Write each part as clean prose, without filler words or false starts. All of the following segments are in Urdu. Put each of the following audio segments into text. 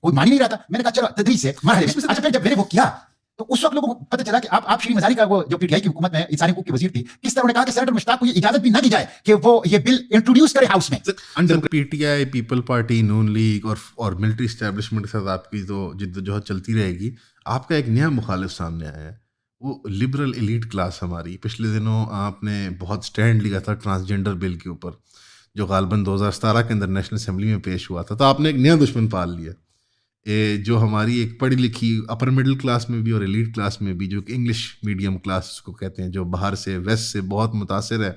کوئی مان ہی نہیں رہا تھا. میں نے کہا چلو تدریس ہے مرحلے میں. اچھا پھر جب میں نے وہ کیا تو اس وقت لوگوں کو پتہ چلا کہ آپ شیریں مزاری کا وہ جو پی ٹی آئی کی حکومت میں انسانی حقوق کے وزیر تھی, کس طرح انہوں نے کہا کہ سینیٹر مشتاق کو یہ اجازت بھی نہ دی جائے کہ وہ یہ بل انٹروڈیوس کرے ہاؤس میں. Under P T I, People Party, Noon League اور ملٹری اسٹیبلشمنٹ کے ساتھ آپ کی تو جدوجہد چلتی رہے گی. آپ کا ایک نیا مخالف سامنے آیا ہے, وہ لبرل ایلیٹ کلاس ہماری. پچھلے دنوں آپ نے بہت سٹینڈ لیا تھا ٹرانسجنڈر بل کے اوپر, جو غالباً 2017 کے اندر نیشنل اسمبلی میں پیش ہوا تھا. تو آپ نے ایک نیا دشمن پال لیا, جو ہماری ایک پڑھی لکھی اپر مڈل کلاس میں بھی اور ایلیٹ کلاس میں بھی, جو کہ انگلش میڈیم کلاس اس کو کہتے ہیں, جو باہر سے ویسٹ سے بہت متاثر ہے,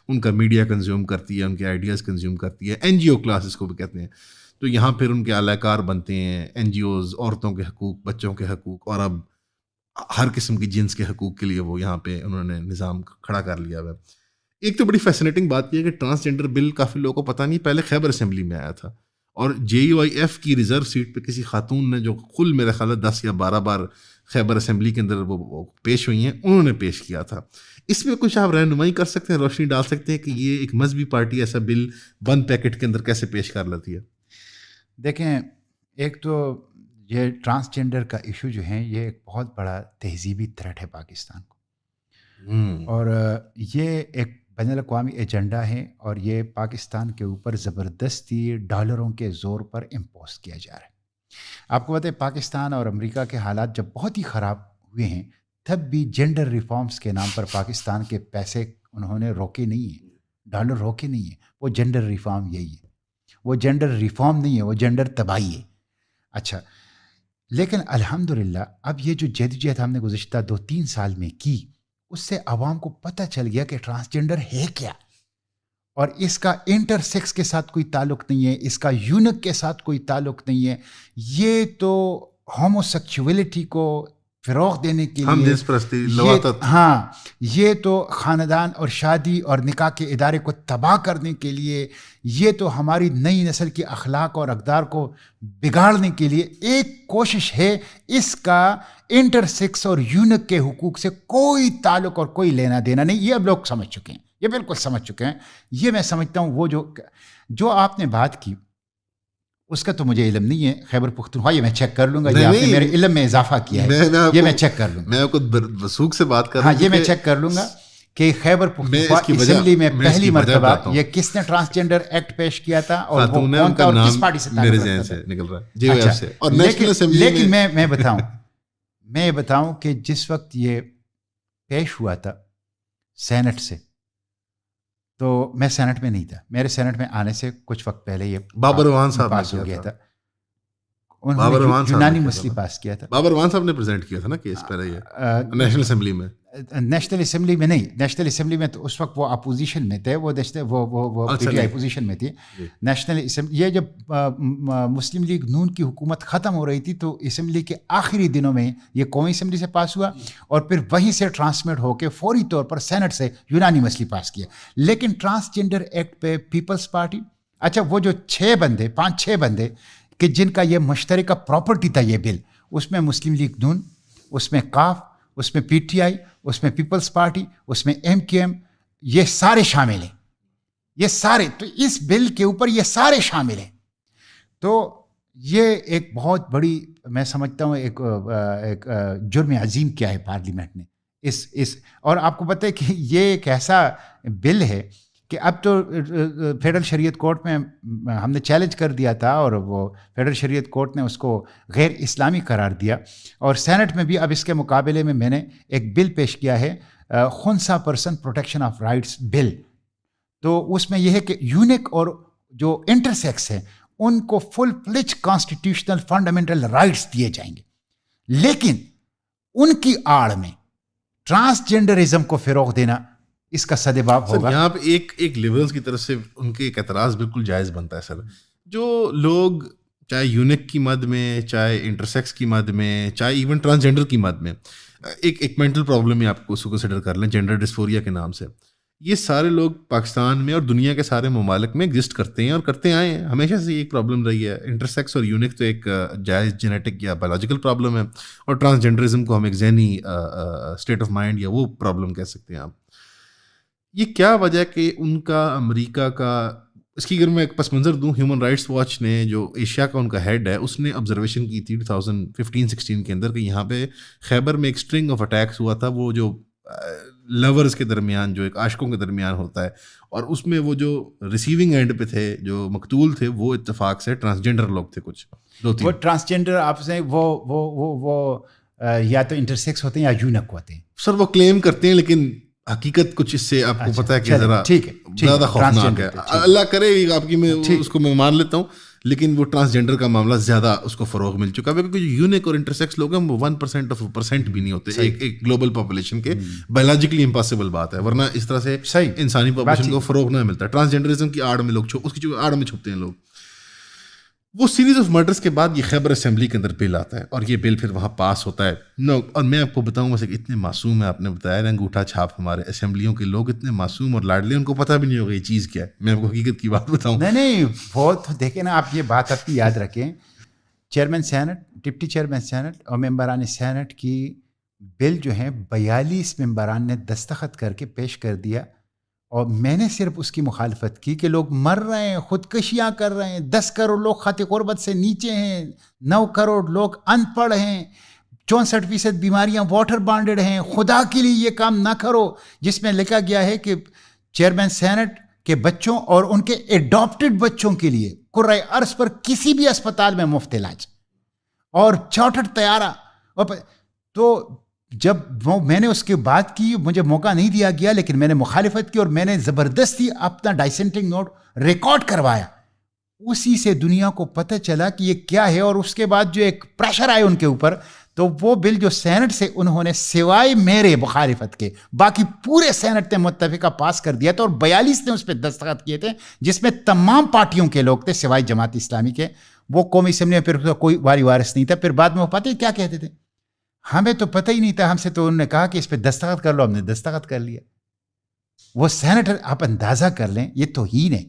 ان کا میڈیا کنزیوم کرتی ہے, ان کے آئیڈیاز کنزیوم کرتی ہے, این جی او کلاس اس کو بھی کہتے ہیں. تو یہاں پھر ان کے اعلی کار بنتے ہیں این جی اوز, عورتوں کے حقوق, بچوں کے حقوق, اور اب ہر قسم کی جنس کے حقوق کے لیے وہ یہاں پہ انہوں نے نظام کھڑا کر لیا ہوا ہے. ایک تو بڑی فیسنیٹنگ بات یہ ہے کہ ٹرانسجنڈر بل کافی لوگوں کو پتہ نہیں, پہلے خیبر اسمبلی میں آیا تھا, اور جے یو آئی ایف کی ریزرو سیٹ پہ کسی خاتون نے, جو کل میرے خیال ہے 10 یا 12 بار خیبر اسمبلی کے اندر وہ پیش ہوئی ہیں, انہوں نے پیش کیا تھا. اس میں کچھ آپ رہنمائی کر سکتے ہیں, روشنی ڈال سکتے ہیں کہ یہ ایک مذہبی پارٹی ایسا بل بند پیکٹ کے اندر کیسے پیش کر لیتی ہے؟ دیکھیں, ایک تو یہ ٹرانسجنڈر کا ایشو جو ہے یہ ایک بہت بڑا تہذیبی تھریٹ ہے پاکستان کو, اور یہ ایک بین الاقوامی ایجنڈا ہے, اور یہ پاکستان کے اوپر زبردستی ڈالروں کے زور پر امپوز کیا جا رہا ہے. آپ کو پتہ ہے پاکستان اور امریکہ کے حالات جب بہت ہی خراب ہوئے ہیں, تب بھی جینڈر ریفارمز کے نام پر پاکستان کے پیسے انہوں نے روکے نہیں ہیں, ڈالر روکے نہیں ہیں. وہ جینڈر ریفارم یہی ہے, وہ جینڈر ریفارم نہیں ہے, وہ جینڈر تباہی ہے. اچھا, لیکن الحمدللہ اب یہ جو جدوجہد ہم نے گزشتہ 2-3 سال میں کی, اس سے عوام کو پتہ چل گیا کہ ٹرانسجنڈر ہے کیا, اور اس کا انٹر سیکس کے ساتھ کوئی تعلق نہیں ہے, اس کا یونک کے ساتھ کوئی تعلق نہیں ہے. یہ تو ہوموسیکچولیٹی کو فروغ دینے کے ہم لیے, جنس پرستی, لواطت, ہاں, یہ تو خاندان اور شادی اور نکاح کے ادارے کو تباہ کرنے کے لیے, یہ تو ہماری نئی نسل کی اخلاق اور اقدار کو بگاڑنے کے لیے ایک کوشش ہے. اس کا انٹر سیکس اور یونک کے حقوق سے کوئی تعلق اور کوئی لینا دینا نہیں. یہ اب لوگ سمجھ چکے ہیں, یہ بالکل سمجھ چکے ہیں. یہ میں سمجھتا ہوں وہ جو آپ نے بات کی اس کا تو مجھے علم نہیں ہے. خیبر پختونخوا, یہ میں چیک کر لوں گا, یہ آپ نے میرے علم میں اضافہ کیا ہے, یہ میں چیک کر لوں گا. میں آپ کو وثوق سے بات کر رہا ہوں. ہاں, یہ میں چیک کر لوں گا کہ خیبر پختونخوا اسمبلی میں پہلی مرتبہ یہ کس نے ٹرانسجنڈر ایکٹ پیش کیا تھا, اور وہ کون تھا, اور کس پارٹی سے میرے ذہن سے نکل رہا ہے, جے او ایف سے. اور لیکن میں بتاؤں کہ جس وقت یہ پیش ہوا تھا سینٹ سے, تو میں سینٹ میں نہیں تھا. میرے سینٹ میں آنے سے کچھ وقت پہلے یہ بابر روان صاحب پاس ہو گیا تھا. انہوں نے یونانی مسئلہ پاس کیا تھا. بابر روان صاحب نے پریزنٹ کیا تھا نا کیس پہلے, یہ نیشنل اسمبلی میں. نیشنل اسمبلی میں نہیں, نیشنل اسمبلی میں تو اس وقت وہ اپوزیشن میں تھے, وہ پی ٹی آئی اپوزیشن میں تھی. نیشنل اسمبلی, یہ جب مسلم لیگ نون کی حکومت ختم ہو رہی تھی, تو اسمبلی کے آخری دنوں میں یہ قومی اسمبلی سے پاس ہوا, اور پھر وہیں سے ٹرانسمٹ ہو کے فوری طور پر سینٹ سے یونانی مسئلہ پاس کیا. لیکن ٹرانسجنڈر ایکٹ پہ پیپلز پارٹی, اچھا وہ جو 5-6 بندے کہ جن کا یہ مشترکہ پراپرٹی تھا یہ بل, اس میں مسلم لیگ نون, اس میں کاف, اس میں پی ٹی آئی, اس میں پیپلز پارٹی, اس میں ایم کیو ایم, یہ سارے شامل ہیں. یہ سارے تو اس بل کے اوپر یہ سارے شامل ہیں. تو یہ ایک بہت بڑی, میں سمجھتا ہوں ایک جرم عظیم کیا ہے پارلیمنٹ نے اس اور آپ کو پتہ ہے کہ یہ ایک ایسا بل ہے کہ اب تو فیڈرل شریعت کورٹ میں ہم نے چیلنج کر دیا تھا, اور وہ فیڈرل شریعت کورٹ نے اس کو غیر اسلامی قرار دیا. اور سینٹ میں بھی اب اس کے مقابلے میں نے ایک بل پیش کیا ہے, خنثی person protection of rights bill. تو اس میں یہ ہے کہ یونک اور جو انٹر سیکس ہے ان کو فل فلیج کانسٹیٹیوشنل فنڈامنٹل رائٹس دیے جائیں گے, لیکن ان کی آڑ میں ٹرانسجنڈرزم کو فروغ دینا اس کا سدباب ہوگا. یہاں پہ ایک لیبرلز کی طرف سے ان کے ایک اعتراض بالکل جائز بنتا ہے سر. جو لوگ چاہے یونک کی مد میں, چاہے انٹرسیکس کی مد میں, چاہے ایون ٹرانسجنڈر کی مد میں, ایک مینٹل پرابلم ہے, آپ کو اس کو کنسیڈر کر لیں جینڈر ڈسفوریا کے نام سے, یہ سارے لوگ پاکستان میں اور دنیا کے سارے ممالک میں ایگزسٹ کرتے ہیں اور کرتے آئے ہیں. ہمیشہ سے یہ ایک پرابلم رہی ہے. انٹرسیکس اور یونک تو ایک جائز جینیٹک یا بایولوجیکل پرابلم ہے, اور ٹرانسجنڈرزم کو ہم ایک ذہنی اسٹیٹ آف مائنڈ یا وہ پرابلم کہہ سکتے ہیں آپ. یہ کیا وجہ کہ ان کا امریکہ کا اس کی اگر میں ایک پس منظر دوں، ہیومن رائٹس واچ نے جو ایشیا کا ان کا ہیڈ ہے، اس نے آبزرویشن کی تھی 2015-16 کے اندر کہ یہاں پہ خیبر میں ایک اسٹرنگ آف اٹیکس ہوا تھا، وہ جو لورز کے درمیان، جو ایک عاشقوں کے درمیان ہوتا ہے، اور اس میں وہ جو ریسیونگ اینڈ پہ تھے، جو مقتول تھے، وہ اتفاق سے ٹرانسجینڈر لوگ تھے، کچھ وہ ٹرانسجینڈر آپ سے وہ یا تو انٹرسیکس ہوتے ہیں یا یونک ہوتے ہیں. سر وہ کلیم کرتے ہیں، لیکن حقیقت کچھ اس سے آپ کو پتہ ہے کہ ذرا زیادہ خوفناک ہے. اللہ کرے آپ کی، میں اس کو میں مان لیتا ہوں، لیکن وہ ٹرانسجینڈر کا معاملہ زیادہ اس کو فروغ مل چکا ہے، کیونکہ جو یونک اور انٹرسیکس لوگ ہیں وہ 1% بھی نہیں ہوتے ایک گلوبل پاپولیشن کے. بایولوجیکلی امپاسبل بات ہے، ورنہ اس طرح سے انسانی پاپولیشن کو فروغ نہ ملتا. ٹرانسجینڈرزم کی آڑ میں لوگ، اس کی جو آڑ میں چھپتے ہیں لوگ. وہ سیریز آف مرڈرز کے بعد یہ خیبر اسمبلی کے اندر بل آتا ہے، اور یہ بل پھر وہاں پاس ہوتا ہے. اور میں آپ کو بتاؤں ویسے کہ اتنے معصوم ہیں، آپ نے بتایا نا انگوٹھا چھاپ، ہمارے اسمبلیوں کے لوگ اتنے معصوم اور لاڈلے، ان کو پتہ بھی نہیں ہوگا یہ چیز کیا ہے. میں آپ کو حقیقت کی بات بتاؤں. نہیں بہت دیکھیں نا، آپ یہ بات اپنی یاد رکھیں. Chairman senate, deputy chairman senate اور ممبران سینٹ کی بل جو ہیں 42 ممبران نے دستخط کر کے پیش کر دیا، اور میں نے صرف اس کی مخالفت کی کہ لوگ مر رہے ہیں، خودکشیاں کر رہے ہیں، 10 کروڑ لوگ خط غربت سے نیچے ہیں، 9 کروڑ لوگ ان پڑھ ہیں، 64% بیماریاں واٹر بانڈڈ ہیں. خدا کے لیے یہ کام نہ کرو، جس میں لکھا گیا ہے کہ چیئرمین سینٹ کے بچوں اور ان کے ایڈاپٹڈ بچوں کے لیے کرۂ ارض پر کسی بھی اسپتال میں مفت علاج اور چارٹرڈ طیارہ. تو جب میں نے اس کی بات کی، مجھے موقع نہیں دیا گیا، لیکن میں نے مخالفت کی اور میں نے زبردستی اپنا ڈائسنٹنگ نوٹ ریکارڈ کروایا. اسی سے دنیا کو پتہ چلا کہ یہ کیا ہے، اور اس کے بعد جو ایک پریشر آئے ان کے اوپر، تو وہ بل جو سینٹ سے انہوں نے سوائے میرے مخالفت کے باقی پورے سینٹ نے متفقہ پاس کر دیا تھا، اور 42 نے اس پہ دستخط کیے تھے، جس میں تمام پارٹیوں کے لوگ تھے سوائے جماعت اسلامی کے. وہ قومی اسمبلی میں پھر کوئی واری وارث نہیں تھا. پھر بعد میں وہ پتہ کیا کہتے تھے، ہمیں تو پتہ ہی نہیں تھا، ہم سے تو انہوں نے کہا کہ اس پہ دستخط کر لو، ہم نے دستخط کر لیا. وہ سینیٹر، آپ اندازہ کر لیں، یہ توہین ہے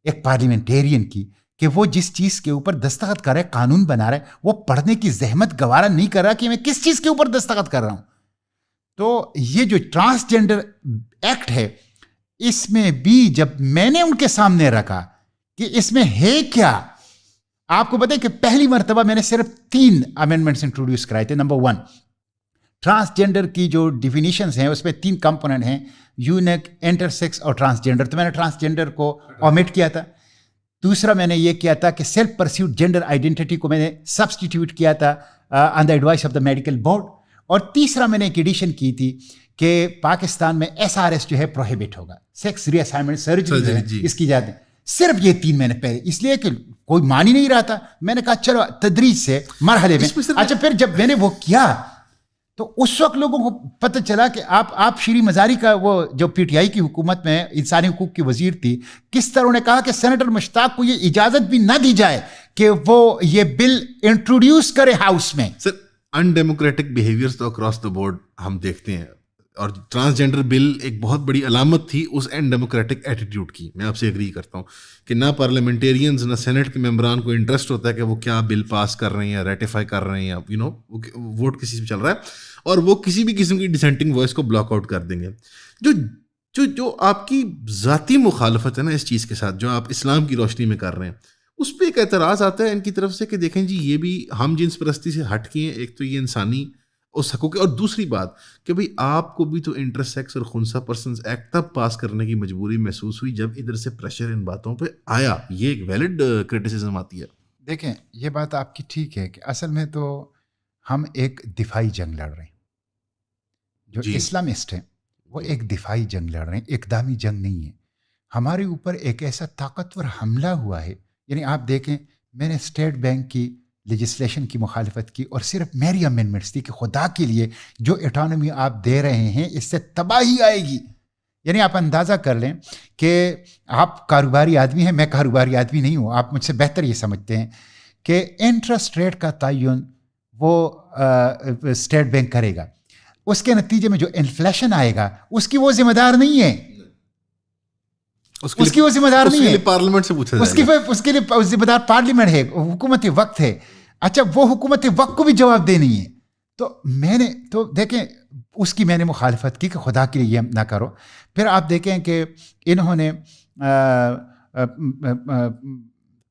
ایک پارلیمنٹیرین کی کہ وہ جس چیز کے اوپر دستخط کر رہے، قانون بنا رہے، وہ پڑھنے کی زحمت گوارا نہیں کر رہا کہ میں کس چیز کے اوپر دستخط کر رہا ہوں. تو یہ جو ٹرانسجینڈر ایکٹ ہے، اس میں بھی جب میں نے ان کے سامنے رکھا کہ اس میں ہے کیا، آپ کو پتہ ہے کہ پہلی مرتبہ میں نے صرف 3 امینڈمنٹس انٹروڈیوس کرائے تھے. نمبر 1، ٹرانسجینڈر کی جو ڈیفینیشنز ہیں اس میں 3 کمپوننٹ ہیں، یونک، انٹرسیکس اور ٹرانسجینڈر. تو میں نے ٹرانسجینڈر کو اومٹ کیا تھا. دوسرا میں نے یہ کیا تھا کہ سیلف پرسیوڈ جینڈر آئیڈینٹی کو میں نے سبسٹیٹیوٹ کیا تھا on the advice of the medical board. اور تیسرا میں نے ایک ایڈیشن کی تھی کہ پاکستان میں SRS جو ہے پروہیبٹ ہوگا، سیکس ری اسائنمنٹ سرجری اس کی اجازت. صرف یہ 3 میں نے پہلے، اس لیے کہ کوئی مان ہی نہیں رہا تھا، میں نے کہا چلو تدریج سے مرحلے میں. اچھا پھر جب میں نے وہ کیا تو اس وقت لوگوں کو پتہ چلا کہ آپ شری مزاری کا، وہ جو PTI کی حکومت میں انسانی حقوق کی وزیر تھی، کس طرح انہوں نے کہا کہ سینیٹر مشتاق کو یہ اجازت بھی نہ دی جائے کہ وہ یہ بل انٹروڈیوس کرے ہاؤس میں. سر ان ڈیموکریٹک بیہیویئرز تو اکراس دا بورڈ ہم دیکھتے ہیں، اور ٹرانسجینڈر بل ایک بہت بڑی علامت تھی اس ان ڈیموکریٹک ایٹیٹیوڈ کی. میں آپ سے ایگری کرتا ہوں کہ نہ پارلیمنٹیرینز نہ سینٹ کے ممبران کو انٹرسٹ ہوتا ہے کہ وہ کیا بل پاس کر رہے ہیں یا ریٹیفائی کر رہے ہیں، ووٹ کسی سے چل رہا ہے، اور وہ کسی بھی قسم کی ڈسینٹنگ وائس کو بلاک آؤٹ کر دیں گے. جو آپ کی ذاتی مخالفت ہے نا اس چیز کے ساتھ، جو آپ اسلام کی روشنی میں کر رہے ہیں، اس پہ ایک اعتراض آتا ہے ان کی طرف سے کہ دیکھیں جی یہ بھی ہم جنس پرستی سے ہٹ کے ہیں. ایک تو یہ انسانی اس حقوق، اور دوسری بات کہ بھئی آپ کو بھی تو انٹرسیکس اور خنثی پرسنز ایکٹ تب پاس کرنے کی مجبوری محسوس ہوئی جب ادھر سے پریشر ان باتوں پہ آیا. یہ ایک ویلڈ کرٹیسزم آتی ہے. دیکھیں یہ بات آپ کی ٹھیک ہے کہ اصل میں تو ہم ایک دفاعی جنگ لڑ رہے ہیں. جو اسلامسٹ ہیں وہ ایک دفاعی جنگ لڑ رہے ہیں، اقدامی جنگ نہیں ہے. ہمارے اوپر ایک ایسا طاقتور حملہ ہوا ہے. یعنی آپ دیکھیں، میں نے اسٹیٹ بینک کی لیجسلیشن کی مخالفت کی، اور صرف میری امینڈمنٹس تھی کہ خدا کے لیے جو اٹانومی آپ دے رہے ہیں اس سے تباہی آئے گی. یعنی آپ اندازہ کر لیں کہ آپ کاروباری آدمی ہیں، میں کاروباری آدمی نہیں ہوں، آپ مجھ سے بہتر یہ سمجھتے ہیں کہ انٹرسٹ ریٹ کا تعین وہ اسٹیٹ بینک کرے گا. اس کے نتیجے میں جو انفلیشن آئے گا اس کی وہ ذمہ دار نہیں ہے، اس کی وہ ذمہ دار نہیں ہے، پارلیمنٹ سے پوچھا اس کے لیے ذمہ دار پارلیمنٹ ہے، حکومت وقت ہے. اچھا وہ حکومت وقت کو بھی جواب دینی ہے. تو میں نے تو دیکھیں اس کی میں نے مخالفت کی کہ خدا کے لیے یہ نہ کرو. پھر آپ دیکھیں کہ انہوں نے